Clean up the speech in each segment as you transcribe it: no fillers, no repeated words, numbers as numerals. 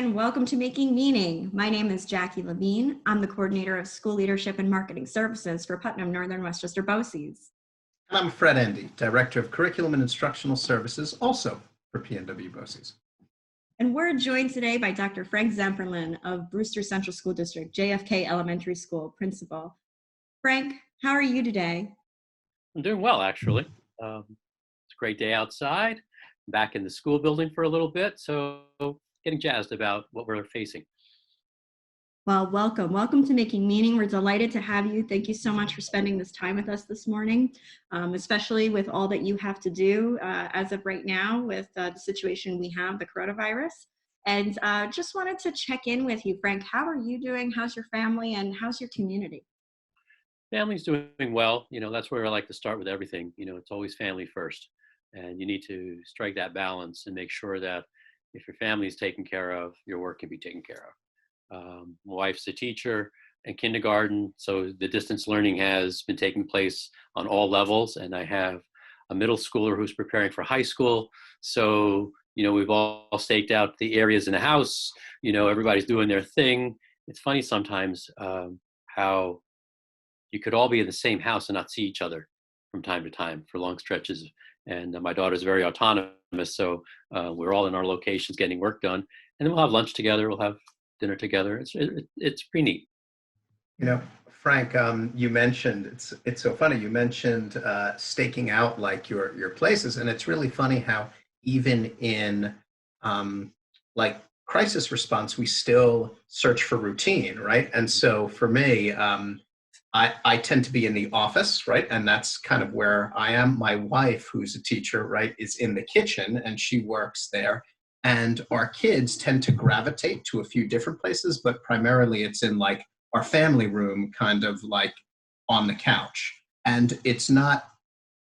and welcome to Making Meaning. My name is Jackie Levine. I'm the coordinator of School Leadership and Marketing Services for Putnam Northern Westchester BOCES. And I'm Fred Endy, Director of Curriculum and Instructional Services, also for PNW BOCES. And we're joined today by Dr. Frank Zamperlin of Brewster Central School District, JFK Elementary School Principal. Frank, how are you today? I'm doing well, actually. It's a great day outside. Back in the school building for a little bit, so getting jazzed about what we're facing. Well, welcome to Making Meaning. We're delighted to have you. Thank you so much for spending this time with us this morning, especially with all that you have to do as of right now with the situation we have, the coronavirus. And just wanted to check in with you, Frank. How are you doing? How's your family and how's your community? Family's doing well. That's where I like to start with everything. It's always family first. And you need to strike that balance and make sure that if your family is taken care of, your work can be taken care of. My wife's a teacher in kindergarten, so the distance learning has been taking place on all levels. And I have a middle schooler who's preparing for high school. So, we've all staked out the areas in the house. Everybody's doing their thing. It's funny sometimes how you could all be in the same house and not see each other from time to time for long stretches. And my daughter's very autonomous, so we're all in our locations getting work done. And then we'll have lunch together, we'll have dinner together. It's pretty neat. Frank, you mentioned, it's so funny, you mentioned staking out like your places, and it's really funny how even in like crisis response, we still search for routine, right? And so for me, I tend to be in the office, right? And that's kind of where I am. My wife, who's a teacher, right, is in the kitchen and she works there. And our kids tend to gravitate to a few different places, but primarily it's in like our family room, kind of like on the couch. And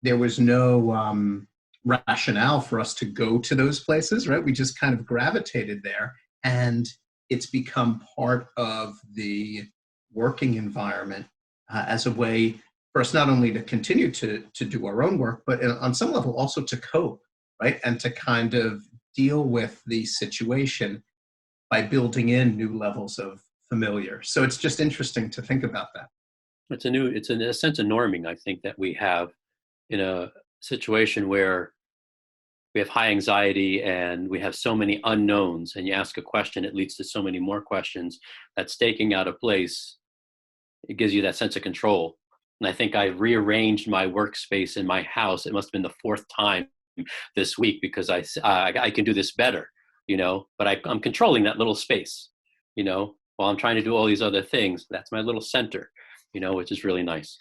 there was no rationale for us to go to those places, right? We just kind of gravitated there. And it's become part of the working environment as a way for us not only to continue to do our own work, but on some level also to cope, right? And to kind of deal with the situation by building in new levels of familiar. So it's just interesting to think about that. It's a sense of norming, I think, that we have in a situation where we have high anxiety and we have so many unknowns, and you ask a question, it leads to so many more questions. That staking out a place, it gives you that sense of control. And I think I rearranged my workspace in my house. It must have been the fourth time this week because I can do this better, but I'm controlling that little space, while I'm trying to do all these other things. That's my little center, which is really nice.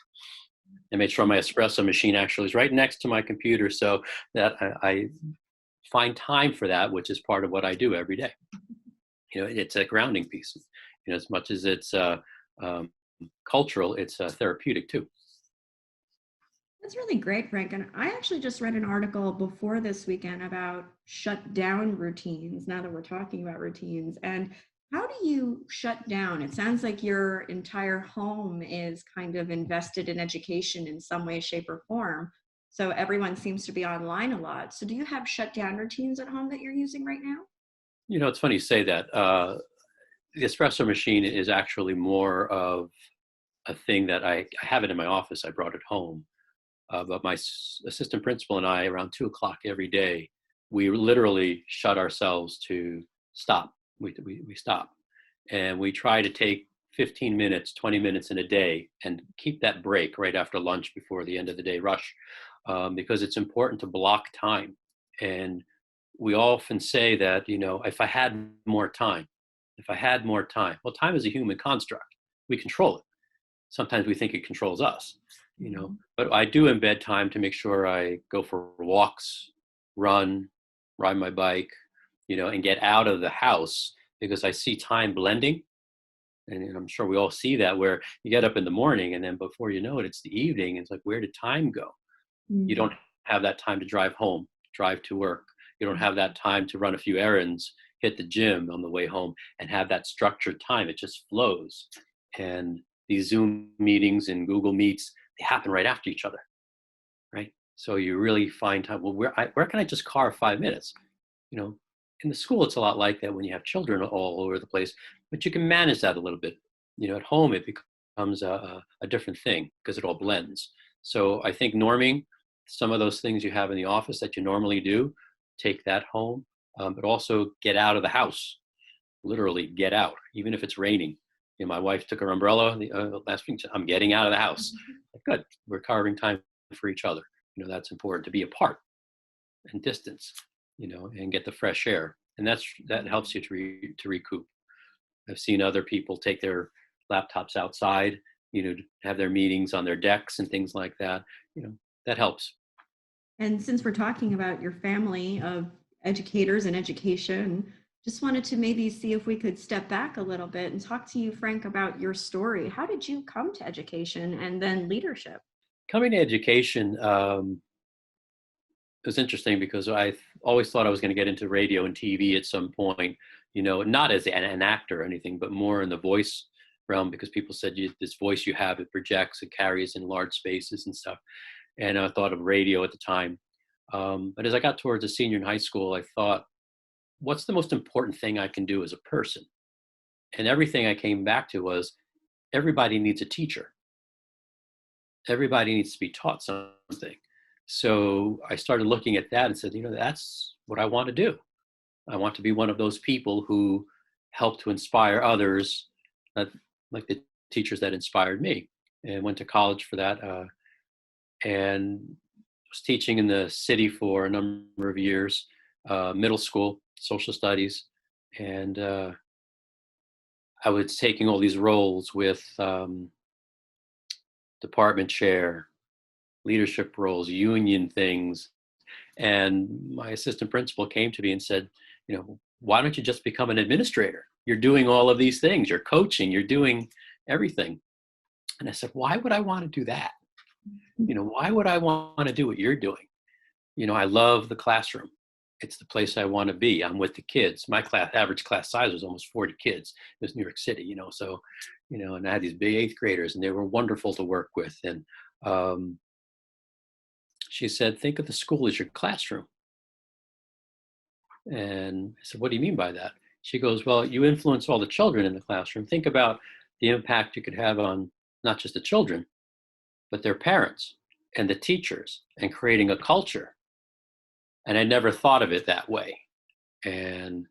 I made sure my espresso machine actually is right next to my computer so that I find time for that, which is part of what I do every day. It's a grounding piece, as much as it's cultural, it's therapeutic too. That's really great, Frank. And I actually just read an article before this weekend about shut down routines, now that we're talking about routines. And how do you shut down? It sounds like your entire home is kind of invested in education in some way, shape, or form. So everyone seems to be online a lot. So do you have shut down routines at home that you're using right now? It's funny you say that. The espresso machine is actually more of a thing that I have it in my office. I brought it home. But my assistant principal and I, around 2:00 every day, we literally shut ourselves to stop. We stop. And we try to take 15 minutes, 20 minutes in a day and keep that break right after lunch before the end of the day rush, because it's important to block time. And we often say that, if I had more time, well, time is a human construct. We control it. Sometimes we think it controls us, but I do embed time to make sure I go for walks, ride my bike, and get out of the house, because I see time blending. And I'm sure we all see that, where you get up in the morning and then before you know it, it's the evening. It's like, where did time go? Mm-hmm. You don't have that time to drive home, drive to work. You don't have that time to run a few errands, hit the gym on the way home, and have that structured time. It just flows. And these Zoom meetings and Google Meets, they happen right after each other, right? So you really find time. Well, where can I just carve 5 minutes? in the school, it's a lot like that when you have children all over the place, but you can manage that a little bit. At home, it becomes a different thing because it all blends. So I think norming some of those things you have in the office that you normally do, take that home, but also get out of the house, literally get out, even if it's raining. My wife took her umbrella last week. I'm getting out of the house. Good. We're carving time for each other. That's important to be apart and distance, and get the fresh air. And that helps you to recoup. I've seen other people take their laptops outside, to have their meetings on their decks and things like that. That helps. And since we're talking about your family of educators and education, just wanted to maybe see if we could step back a little bit and talk to you, Frank, about your story. How did you come to education and then leadership? Coming to education, it was interesting because I always thought I was going to get into radio and TV at some point, not as an actor or anything, but more in the voice realm, because people said this voice you have, it projects, it carries in large spaces and stuff. And I thought of radio at the time. But as I got towards a senior in high school, I thought, what's the most important thing I can do as a person? And everything I came back to was everybody needs a teacher. Everybody needs to be taught something. So I started looking at that and said, that's what I want to do. I want to be one of those people who help to inspire others, like the teachers that inspired me. And went to college for that, and was teaching in the city for a number of years, middle school, social studies. And I was taking all these roles with department chair, leadership roles, union things. And my assistant principal came to me and said, why don't you just become an administrator? You're doing all of these things. You're coaching, you're doing everything. And I said, why would I want to do that? Why would I want to do what you're doing? I love the classroom. It's the place I want to be. I'm with the kids. My average class size was almost 40 kids. It was New York City, so, and I had these big 8th graders, and they were wonderful to work with. And she said, think of the school as your classroom. And I said, what do you mean by that? She goes, well, you influence all the children in the classroom. Think about the impact you could have on not just the children, but their parents and the teachers, and creating a culture. And I never thought of it that way. And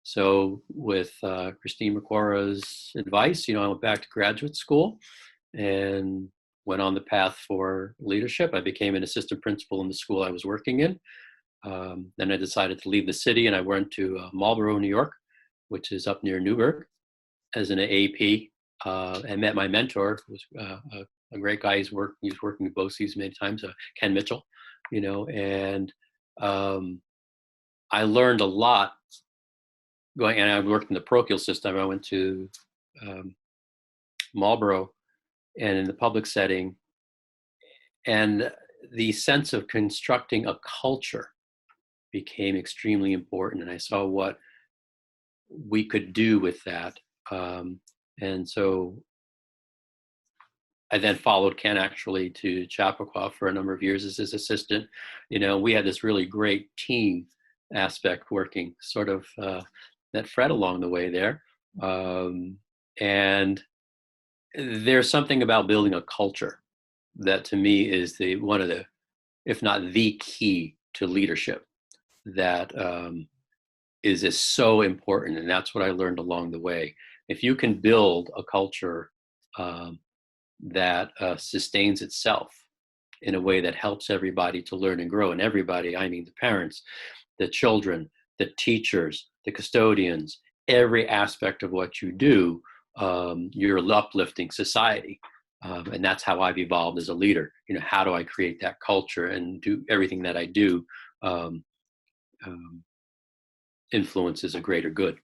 so with Christine McQuarra's advice, I went back to graduate school and went on the path for leadership. I became an assistant principal in the school I was working in. Then I decided to leave the city, and I went to Marlborough, New York, which is up near Newburgh, as an AP, and met my mentor, who was a great guy. He's working with BOCES many times, Ken Mitchell, and I learned a lot and I worked in the parochial system. I went to Marlborough and in the public setting, and the sense of constructing a culture became extremely important. And I saw what we could do with that. And so I then followed Ken actually to Chappaqua for a number of years as his assistant. We had this really great team aspect working, sort of that Fred along the way there. And there's something about building a culture that to me is one of the, if not the key to leadership, that is so important. And that's what I learned along the way. If you can build a culture that sustains itself in a way that helps everybody to learn and grow, and everybody, I mean the parents, the children, the teachers, the custodians, every aspect of what you do, you're uplifting society. And that's how I've evolved as a leader. How do I create that culture and do everything that I do influences a greater good.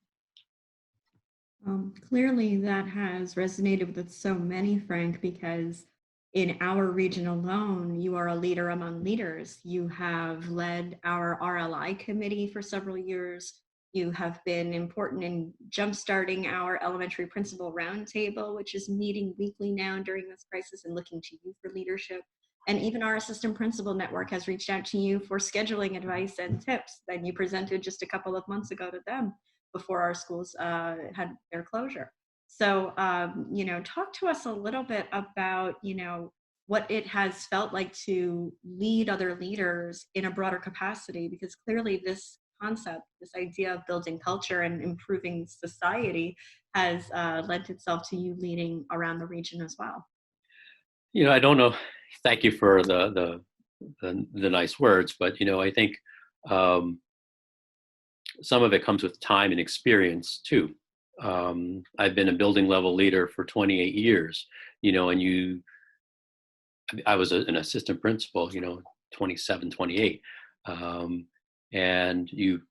Clearly, that has resonated with so many, Frank, because in our region alone, you are a leader among leaders. You have led our RLI committee for several years. You have been important in jumpstarting our elementary principal roundtable, which is meeting weekly now during this crisis and looking to you for leadership. And even our assistant principal network has reached out to you for scheduling advice and tips that you presented just a couple of months ago to them before our schools had their closure. So, talk to us a little bit about, what it has felt like to lead other leaders in a broader capacity, because clearly this concept, this idea of building culture and improving society has lent itself to you leading around the region as well. I don't know. Thank you for the nice words, but I think um, some of it comes with time and experience too. I've been a building level leader for 28 years, and I was an assistant principal, 27, 28. Um, and you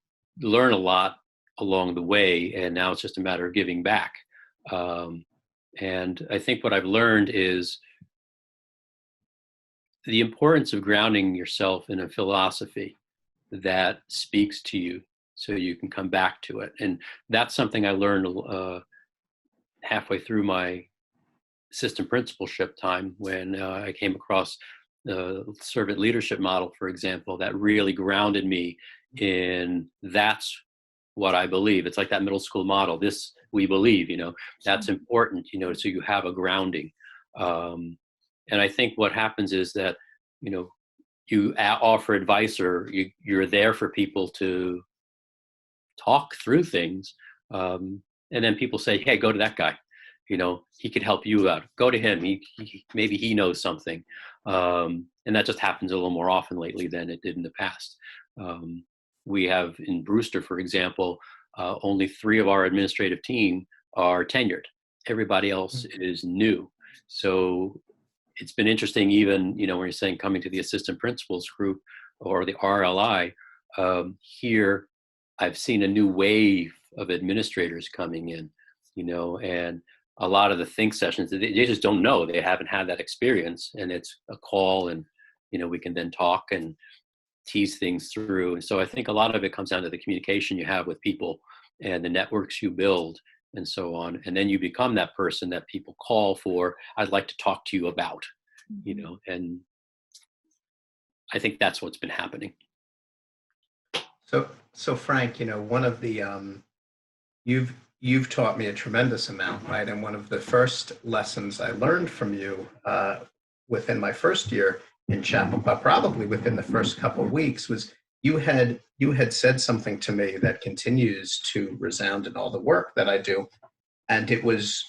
learn a lot along the way, and now it's just a matter of giving back. And I think what I've learned is the importance of grounding yourself in a philosophy that speaks to you so you can come back to it. And that's something I learned halfway through my assistant principalship time when I came across the servant leadership model, for example, that really grounded me in that's what I believe. It's like that middle school model. This we believe, that's important, so you have a grounding. Um, and I think what happens is that, you offer advice or you're there for people to talk through things. And then people say, hey, go to that guy. He could help you out. Go to him. Maybe he knows something. And that just happens a little more often lately than it did in the past. We have in Brewster, for example, only 3 of our administrative team are tenured. Everybody else is new. So it's been interesting, even, when you're saying coming to the assistant principals group or the RLI, here I've seen a new wave of administrators coming in, and a lot of the think sessions, they just don't know. They haven't had that experience, and it's a call, and, we can then talk and tease things through. And so I think a lot of it comes down to the communication you have with people and the networks you build and so on. And then you become that person that people call for, I'd like to talk to you about, and I think that's what's been happening. So Frank, one of the you've taught me a tremendous amount, right? And one of the first lessons I learned from you within my first year in chapel, but probably within the first couple of weeks, was you had said something to me that continues to resound in all the work that I do. And it was,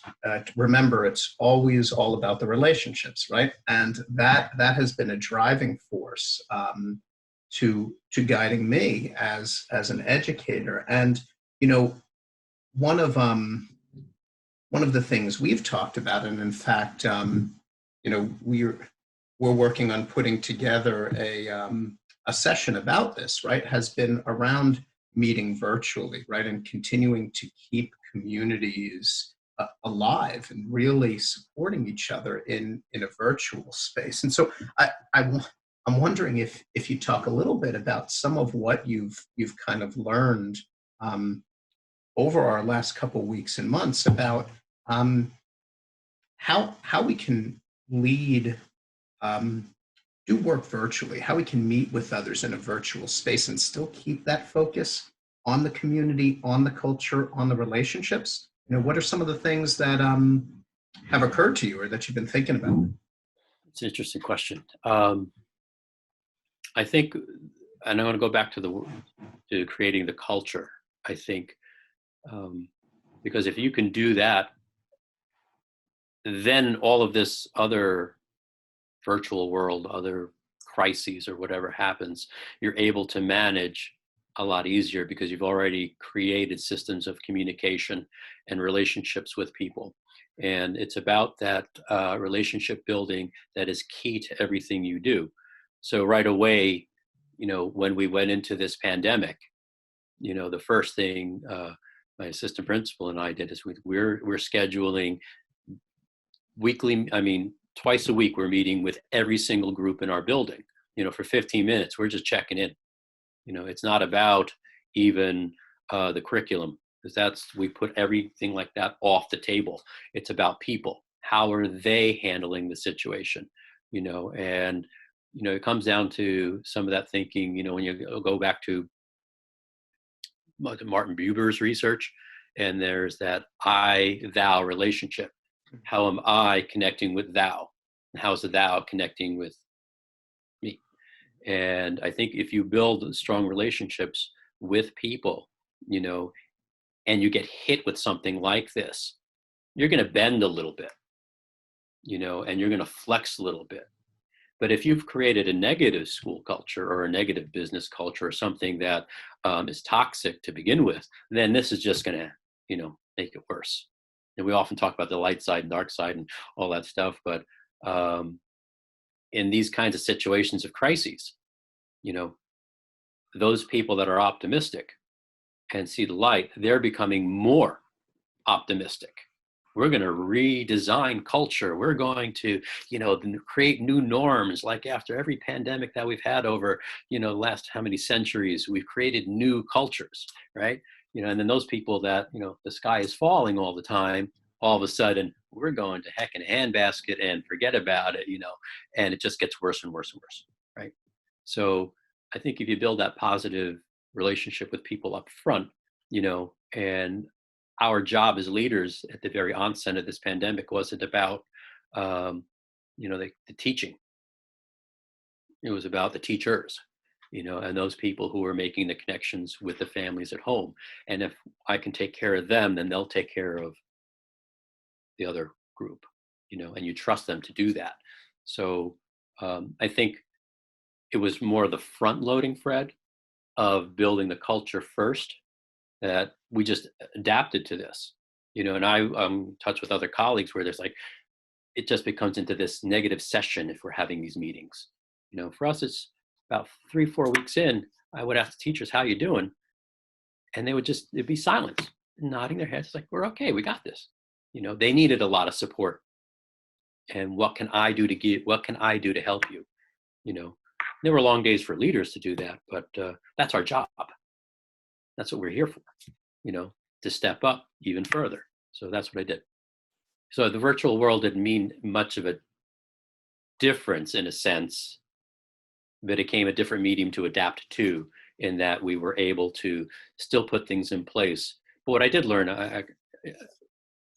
remember, it's always all about the relationships, right? And that has been a driving force to guiding me as an educator. And one of the things we've talked about, and in fact, we're working on putting together a session about this, right? Has been around meeting virtually, right, and continuing to keep communities alive and really supporting each other in a virtual space. And so I'm wondering if you talk a little bit about some of what you've kind of learned over our last couple of weeks and months about how we can lead, do work virtually, how we can meet with others in a virtual space and still keep that focus on the community, on the culture, on the relationships. What are some of the things that have occurred to you or that you've been thinking about? It's an interesting question. I think, and I want to go back to creating the culture. I think because if you can do that, then all of this other virtual world, other crises or whatever happens, you're able to manage a lot easier because you've already created systems of communication and relationships with people. And it's about that relationship building that is key to everything you do. So right away, when we went into this pandemic, the first thing my assistant principal and I did is we're scheduling weekly, twice a week, we're meeting with every single group in our building, for 15 minutes. We're just checking in. It's not about even the curriculum, because we put everything like that off the table. It's about people. How are they handling the situation? and it comes down to some of that thinking, when you go back to Martin Buber's research, and there's that I thou relationship. How am I connecting with thou? And how's the thou connecting with me? And I think if you build strong relationships with people, and you get hit with something like this, you're going to bend a little bit, and you're going to flex a little bit. But if you've created a negative school culture or a negative business culture or something that is toxic to begin with, then this is just going to, make it worse. And we often talk about the light side and dark side and all that stuff. But in these kinds of situations of crises, those people that are optimistic and see the light, they're becoming more optimistic. We're going to redesign culture. We're going to, create new norms. Like after every pandemic that we've had over, the last how many centuries, we've created new cultures, right? And then those people that, the sky is falling all the time, all of a sudden we're going to heck in a handbasket and forget about it, and it just gets worse and worse and worse, right? So I think if you build that positive relationship with people up front, and our job as leaders at the very onset of this pandemic wasn't about, the teaching. It was about the teachers, and those people who are making the connections with the families at home. And if I can take care of them, then they'll take care of the other group, and you trust them to do that. So I think it was more the front loading, Fred, of building the culture first, that we just adapted to this, and I'm in touch with other colleagues where there's like, it just becomes into this negative session if we're having these meetings. For us, it's about 3-4 weeks in, I would ask the teachers, how you doing? And it'd be silence, nodding their heads. It's like, we're okay, we got this. They needed a lot of support. And what can I do to help you? There were long days for leaders to do that, but that's our job. That's what we're here for, to step up even further. So that's what I did. So the virtual world didn't mean much of a difference in a sense, but it became a different medium to adapt to, in that we were able to still put things in place. But what I did learn,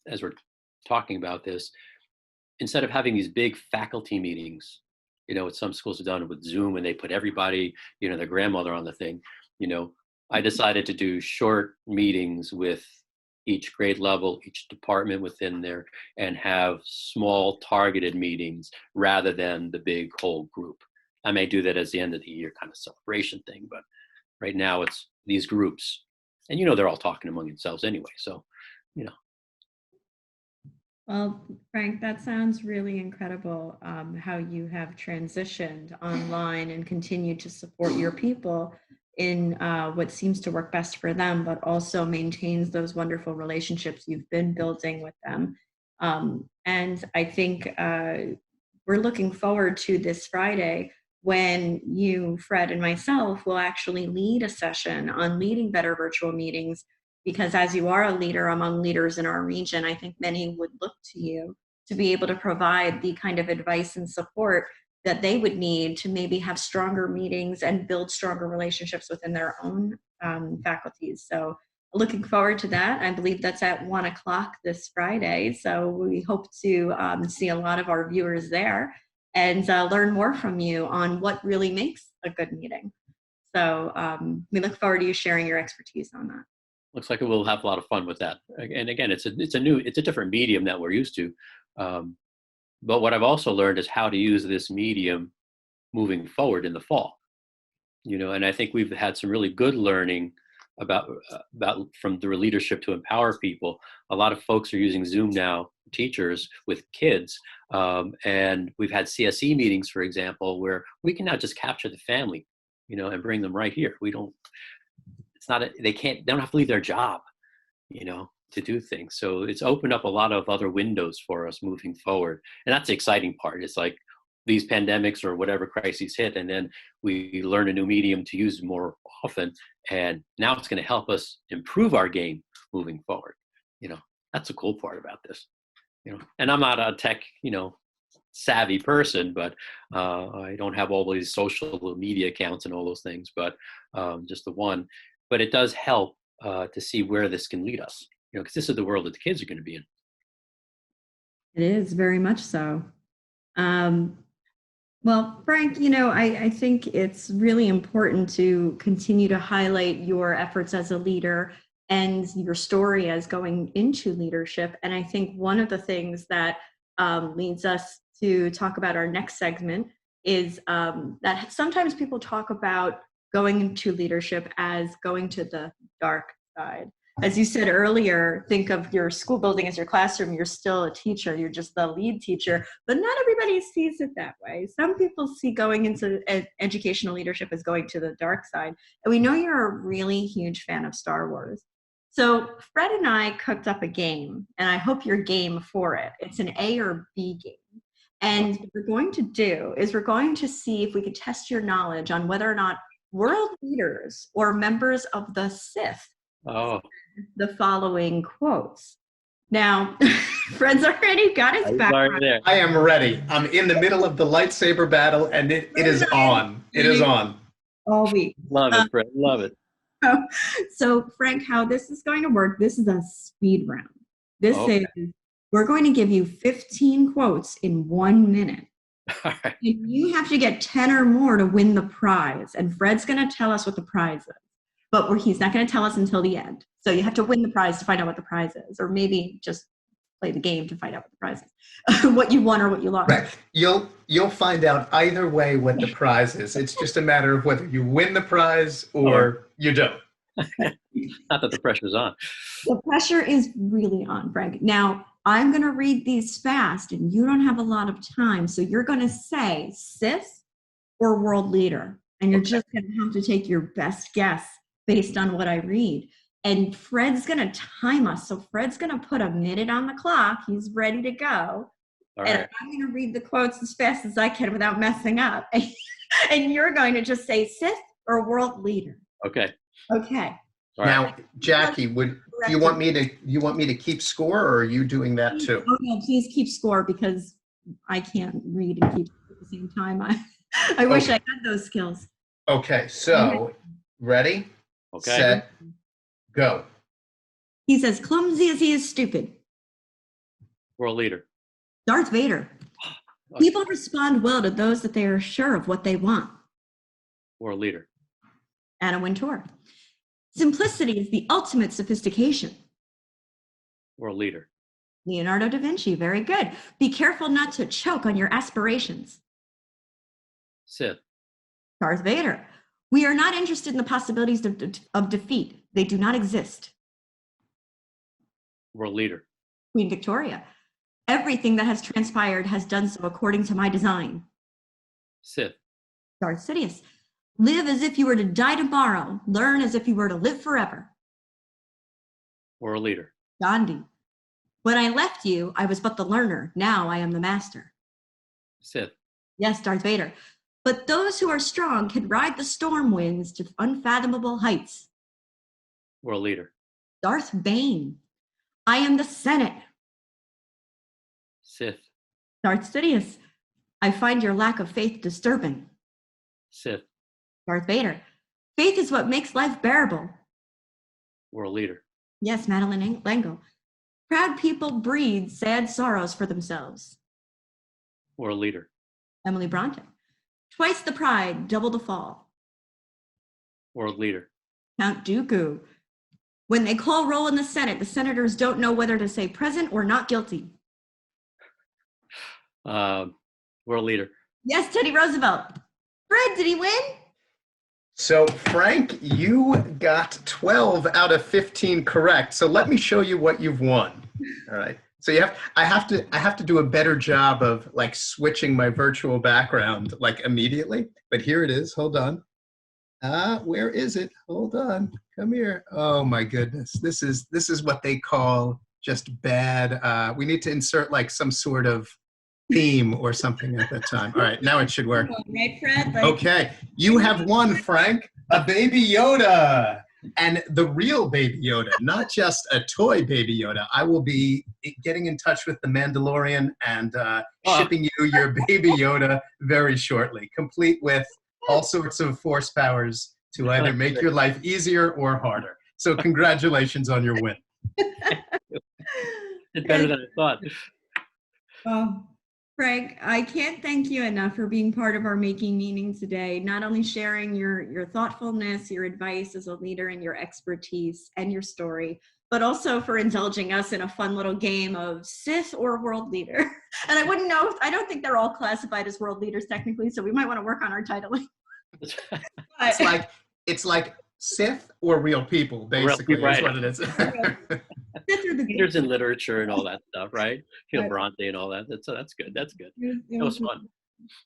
as we're talking about this, instead of having these big faculty meetings, what some schools have done with Zoom, and they put everybody, their grandmother on the thing, I decided to do short meetings with each grade level, each department within there, and have small targeted meetings rather than the big whole group. I may do that as the end of the year kind of celebration thing, but right now it's these groups, and they're all talking among themselves anyway. So, Well, Frank, that sounds really incredible, how you have transitioned online and continue to support your people in what seems to work best for them, but also maintains those wonderful relationships you've been building with them. And I think we're looking forward to this Friday when you, Fred, and myself will actually lead a session on leading better virtual meetings, because as you are a leader among leaders in our region, I think many would look to you to be able to provide the kind of advice and support that they would need to maybe have stronger meetings and build stronger relationships within their own faculties. So looking forward to that. I believe that's at 1:00 this Friday. So we hope to see a lot of our viewers there and learn more from you on what really makes a good meeting. So we look forward to you sharing your expertise on that. looks like we'll have a lot of fun with that. And again, it's a different medium that we're used to. But what I've also learned is how to use this medium moving forward in the fall. And I think we've had some really good learning about from the leadership to empower people. A lot of folks are using Zoom now, teachers with kids, and we've had CSE meetings, for example, where we can now just capture the family, and bring them right here. We don't. It's not. They don't have to leave their job, to do things. So it's opened up a lot of other windows for us moving forward, and that's the exciting part. It's like these pandemics or whatever crises hit, and then we learn a new medium to use more often, and now it's going to help us improve our game moving forward. That's the cool part about this. And I'm not a tech savvy person, but I don't have all these social media accounts and all those things, but just the one. But it does help to see where this can lead us, because this is the world that the kids are going to be in. It is very much so. Um, Well, Frank, I think it's really important to continue to highlight your efforts as a leader and your story as going into leadership. And I think one of the things that leads us to talk about our next segment is that sometimes people talk about going into leadership as going to the dark side. As you said earlier, think of your school building as your classroom. You're still a teacher. You're just the lead teacher, but not everybody sees it that way. Some people see going into educational leadership as going to the dark side. And we know you're a really huge fan of Star Wars. So Fred and I cooked up a game, and I hope you're game for it. It's an A or B game. And what we're going to do is we're going to see if we could test your knowledge on whether or not world leaders or members of the Sith Oh, the following quotes. Now, Fred's already got his background. there. I am ready. I'm in the middle of the lightsaber battle, and it is on. It is on. All week. Love it, Fred. Love it. So, Frank, how this is going to work, this is a speed round. This Okay. is, we're going to give you 15 quotes in 1 minute. All right. And you have to get 10 or more to win the prize. And Fred's going to tell us what the prize is. But he's not going to tell us until the end. So you have to win the prize to find out what the prize is, or maybe just play the game to find out what the prize is, what you won or what you lost. Right. You'll find out either way what the prize is. It's just a matter of whether you win the prize or you don't. Not that the pressure's on. The pressure is really on, Frank. Now, I'm going to read these fast, and you don't have a lot of time. So you're going to say Sith or world leader, and you're just going to have to take your best guess based on what I read. And Fred's going to time us. So Fred's going to put a minute on the clock. He's ready to go. All And right. I'm going to read the quotes as fast as I can without messing up. And you're going to just say Sith or world leader. Okay. Okay. All right. Now, Jackie, you want me to keep score, or are you doing that too? Oh, no, please keep score, because I can't read and keep at the same time. I wish I had those skills. Okay, so ready, Okay. set, go. He says, clumsy as he is stupid. World leader. Darth Vader. People respond well to those that they are sure of what they want. World leader. Anna Wintour. Simplicity is the ultimate sophistication. World leader. Leonardo da Vinci. Very good. Be careful not to choke on your aspirations. Sith. Darth Vader. We are not interested in the possibilities of defeat. They do not exist. World leader. Queen Victoria. Everything that has transpired has done so according to my design. Sith. Darth Sidious. Live as if you were to die tomorrow. Learn as if you were to live forever. World leader. Gandhi. When I left you, I was but the learner. Now I am the master. Sith. Yes, Darth Vader. But those who are strong can ride the storm winds to unfathomable heights. World leader. Darth Bane. I am the Senate. Sith. Darth Sidious. I find your lack of faith disturbing. Sith. Darth Vader. Faith is what makes life bearable. World leader. Yes, Madeline Lango. Proud people breed sad sorrows for themselves. World leader. Emily Bronte. Twice the pride, double the fall. World leader. Count Dooku. When they call roll in the Senate, the senators don't know whether to say present or not guilty. World leader. Yes, Teddy Roosevelt. Fred, did he win? So Frank, you got 12 out of 15 correct. So let me show you what you've won. All right. So I have to do a better job of like switching my virtual background like immediately. But here it is. Hold on. Where is it? Hold on. Come here. Oh my goodness. This is what they call just bad. We need to insert like some sort of theme or something at that time. All right, now it should work. Right, Fred? Okay, you have won, Frank, a baby Yoda. and the real Baby Yoda, not just a toy Baby Yoda. I will be getting in touch with the Mandalorian and shipping you your Baby Yoda very shortly, complete with all sorts of force powers to either make your life easier or harder. So congratulations on your win. It's better than I thought. Well, Frank, I can't thank you enough for being part of our Making Meaning today, not only sharing your thoughtfulness, your advice as a leader, and your expertise and your story, but also for indulging us in a fun little game of Sith or world leader. And I wouldn't know, I don't think they're all classified as world leaders technically, so we might want to work on our titling. It's like Sith or real people, basically, right. is what it is. Sith are the Leaders in literature and all that stuff, right? Right. Bronte and all that. That's good. That's good. That was fun.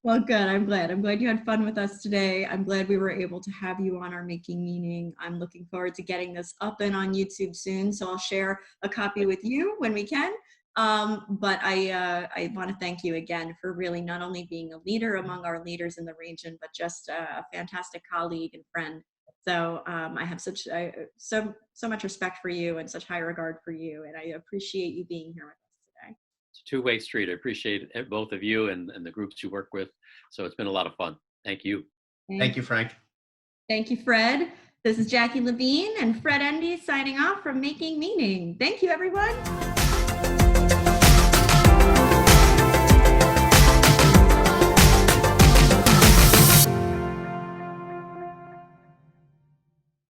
Well, good. I'm glad. I'm glad you had fun with us today. I'm glad we were able to have you on our Making Meaning. I'm looking forward to getting this up and on YouTube soon, so I'll share a copy with you when we can. But I want to thank you again for really not only being a leader among our leaders in the region, but just a fantastic colleague and friend. So I have so much respect for you and such high regard for you, and I appreciate you being here with us today. It's a two-way street. I appreciate both of you and the groups you work with. So it's been a lot of fun. Thank you. Thank you, Frank. Thank you, Fred. This is Jackie Levine and Fred Endy signing off from Making Meaning. Thank you, everyone.